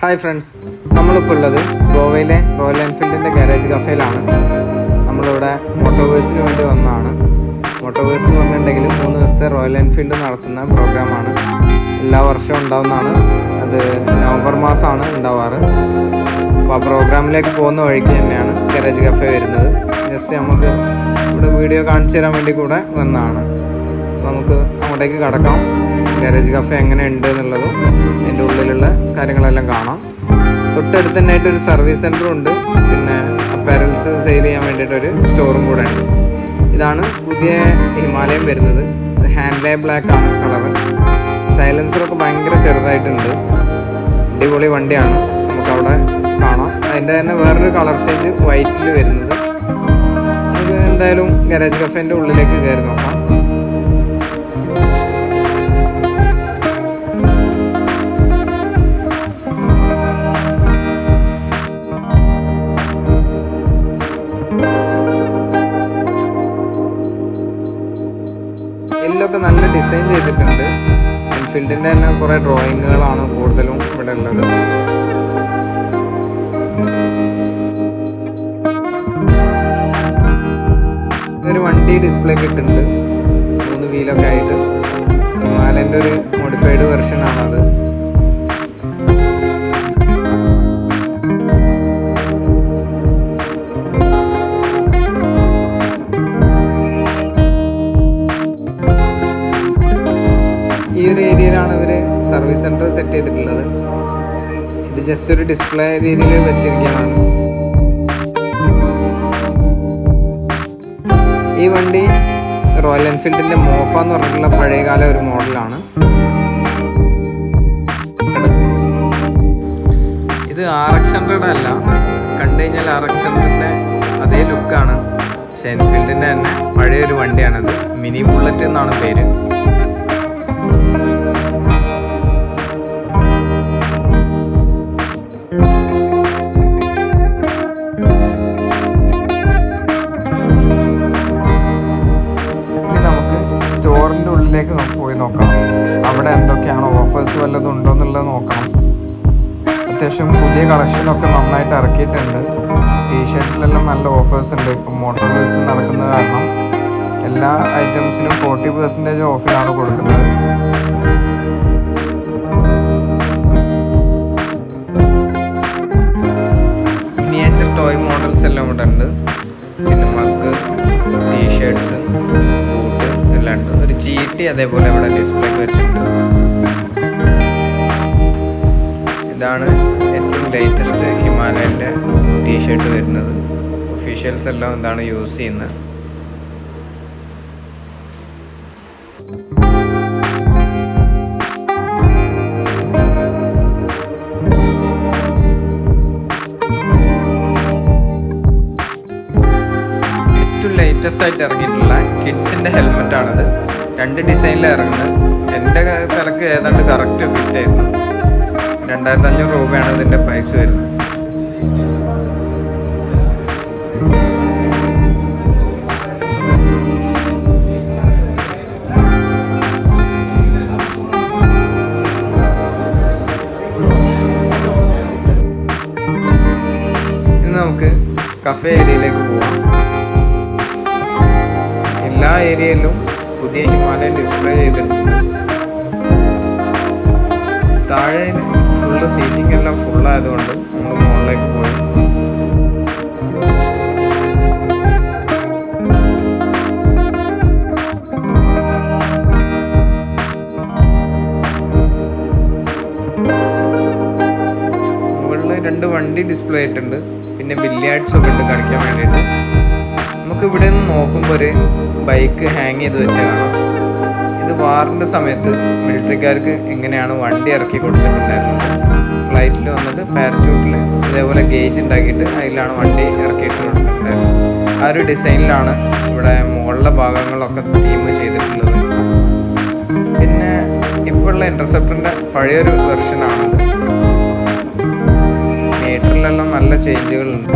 Hi friends, നമ്മളിപ്പോൾ ഉള്ളത് ഗോവയിലെ റോയൽ എൻഫീൽഡിൻ്റെ ഗാരേജ് കഫേയിലാണ്. നമ്മളിവിടെ മോട്ടോവേഴ്സിന് വേണ്ടി വന്നതാണ്. മോട്ടോവേഴ്സ് എന്ന് പറഞ്ഞിട്ടുണ്ടെങ്കിൽ 3 ദിവസത്തെ റോയൽ എൻഫീൽഡ് നടത്തുന്ന പ്രോഗ്രാമാണ്. എല്ലാ വർഷവും ഉണ്ടാവുന്നതാണ്. അത് നവംബർ മാസമാണ് ഉണ്ടാവാറ്. അപ്പോൾ ആ പ്രോഗ്രാമിലേക്ക് പോകുന്ന വഴിക്ക് തന്നെയാണ് ഗാരേജ് കഫേ വരുന്നത്. ജസ്റ്റ് നമുക്ക് ഇവിടെ വീഡിയോ കാണിച്ചു തരാൻ വേണ്ടി കൂടെ വന്നതാണ്. അപ്പോൾ നമുക്ക് അങ്ങോട്ടേക്ക് കടക്കാം. ഗാരേജ് കഫേ എങ്ങനെ ഉണ്ട് എന്നുള്ളതും അതിൻ്റെ ഉള്ളിലുള്ള കാര്യങ്ങളെല്ലാം കാണാം. തൊട്ടടുത്ത് തന്നെയായിട്ടൊരു സർവീസ് സെൻ്ററും ഉണ്ട്. പിന്നെ അപ്പാരൽസ് സെയിൽ ചെയ്യാൻ വേണ്ടിയിട്ടൊരു സ്റ്റോറും കൂടെ ഉണ്ട്. ഇതാണ് പുതിയ ഹിമാലയം വരുന്നത്. ഹാൻഡ്ലേ ബ്ലാക്ക് ആണ് കളറ്. സൈലൻസറൊക്കെ ഭയങ്കര ചെറുതായിട്ടുണ്ട്. അടിപൊളി വണ്ടിയാണ്. നമുക്കവിടെ കാണാം. അതിൻ്റെ തന്നെ വേറൊരു കളർ ചേഞ്ച് വൈറ്റിൽ വരുന്നത്. നമുക്ക് എന്തായാലും ഗാരേജ് കഫേൻ്റെ ഉള്ളിലേക്ക് കയറി നോക്കാം. ഇതിലൊക്കെ നല്ല ഡിസൈൻ ചെയ്തിട്ടുണ്ട്. എൻഫീൽഡിൻ്റെ തന്നെ കുറേ ഡ്രോയിങ്ങുകളാണ് കൂടുതലും ഇവിടെ ഉള്ളത്. ഒരു വണ്ടി ഡിസ്പ്ലേ കിട്ടുന്നുണ്ട്. 3 വീലൊക്കെ ആയിട്ട്. ഹിമാലയൻ്റെ ഒരു മോഡിഫൈഡ് വെർഷൻ ആണത്. ഈ ഒരു ഏരിയയിലാണ് ഇവർ സർവീസ് സെൻറ്റർ സെറ്റ് ചെയ്തിട്ടുള്ളത്. ഇത് ജസ്റ്റ് ഒരു ഡിസ്പ്ലേ രീതിയിൽ വെച്ചിരിക്കുന്നതാണ്. ഈ വണ്ടി റോയൽ എൻഫീൽഡിൻ്റെ മോഫ എന്ന് പറഞ്ഞിട്ടുള്ള പഴയകാല ഒരു മോഡലാണ്. ഇത് RX100 അല്ല. കണ്ടു കഴിഞ്ഞാൽ RX100ൻ്റെ അതേ ലുക്കാണ്. പക്ഷേ എൻഫീൽഡിൻ്റെ തന്നെ പഴയൊരു വണ്ടിയാണത്. മിനി ബുള്ളറ്റ് എന്നാണ് പേര്. സ്റ്റോറിൻ്റെ ഉള്ളിലേക്ക് പോയി നോക്കാം. അവിടെ എന്തൊക്കെയാണ് ഓഫേഴ്സ് വല്ലതും ഉണ്ടോ എന്നുള്ളത് നോക്കണം. അത്യാവശ്യം പുതിയ കളക്ഷനൊക്കെ നന്നായിട്ട് ഇറക്കിയിട്ടുണ്ട്. ടീഷർട്ടിലെല്ലാം നല്ല ഓഫേഴ്സ് ഉണ്ട്. ഇപ്പം മോട്ടോവേഴ്സ് നടക്കുന്നത് കാരണം എല്ലാ ഐറ്റംസിനും 40% ഓഫിലാണ് കൊടുക്കുന്നത്. മിനിയേച്ചർ ടോയ് മോഡൽസ് എല്ലാം ഇവിടെ ഉണ്ട്. പിന്നെ മഗ്, ടീഷർട്ട്സ്, എല്ലാം ഉണ്ട്. ഒരു GT അതേപോലെ ഇവിടെ ഡിസ്പ്ലേക്ക് വെച്ചിട്ടുണ്ട്. ഇതാണ് ഏറ്റവും ലേറ്റസ്റ്റ് ഹിമാലയൻ്റെ ടീഷർട്ട് വരുന്നത്. ഒഫീഷ്യൽസ് എല്ലാം ഇതാണ് യൂസ് ചെയ്യുന്നത്. ലേറ്റസ്റ്റ് ആയിട്ട് ഇറങ്ങിയിട്ടുള്ള കിഡ്സിൻ്റെ ഹെൽമെറ്റാണിത്. 2 ഡിസൈനിലാണ് ഇറങ്ങുന്നത്. എൻ്റെ തലക്ക് ഏതാണ്ട് കറക്റ്റ് ഫിറ്റ് ആയിരുന്നു. 2500 രൂപയാണ് ഇതിൻ്റെ പ്രൈസ് വരുന്നത്. ഇനി നമുക്ക് കഫേ ഏരിയയിലേക്ക് പോവാം. എല്ലാ ഏരിയയിലും പുതിയ ഹിമാലയൻ ഡിസ്പ്ലേ ചെയ്തിട്ടുണ്ട്. താഴെ ഫുള്ള് സീറ്റിംഗ് എല്ലാം ഫുള്ളായതുകൊണ്ട് നമ്മൾ മുകളിലേക്ക് പോയി. മുകളിൽ 2 വണ്ടി ഡിസ്പ്ലേ ആയിട്ടുണ്ട്. പിന്നെ ബില്ലിയാർഡ്സ് ഒക്കെ ഉണ്ട് കളിക്കാൻ വേണ്ടിയിട്ട്. നമുക്ക് ഇവിടെ നിന്ന് നോക്കുമ്പോൾ ഒരു ബൈക്ക് ഹാങ് ചെയ്ത് വെച്ച് കാണാം. ഇത് വാറിൻ്റെ സമയത്ത് മിലിറ്ററിക്കാർക്ക് എങ്ങനെയാണ് വണ്ടി ഇറക്കി കൊടുത്തിട്ടുണ്ടായിരുന്നത്. ഫ്ലൈറ്റിൽ വന്നിട്ട് പാരച്യൂട്ടിൽ ഇതേപോലെ ഗേജ് ഉണ്ടാക്കിയിട്ട് അതിലാണ് വണ്ടി ഇറക്കിയിട്ട് കൊടുത്തിട്ടുണ്ടായിരുന്നത്. ആ ഒരു ഡിസൈനിലാണ് ഇവിടെ മുകളിലെ ഭാഗങ്ങളൊക്കെ തീം ചെയ്തിട്ടുള്ളത്. പിന്നെ ഇപ്പോഴുള്ള ഇൻ്റർസെപ്റ്ററിൻ്റെ പഴയൊരു വെർഷനാണത്. മീറ്ററിലെല്ലാം നല്ല ചേഞ്ചുകളുണ്ട്.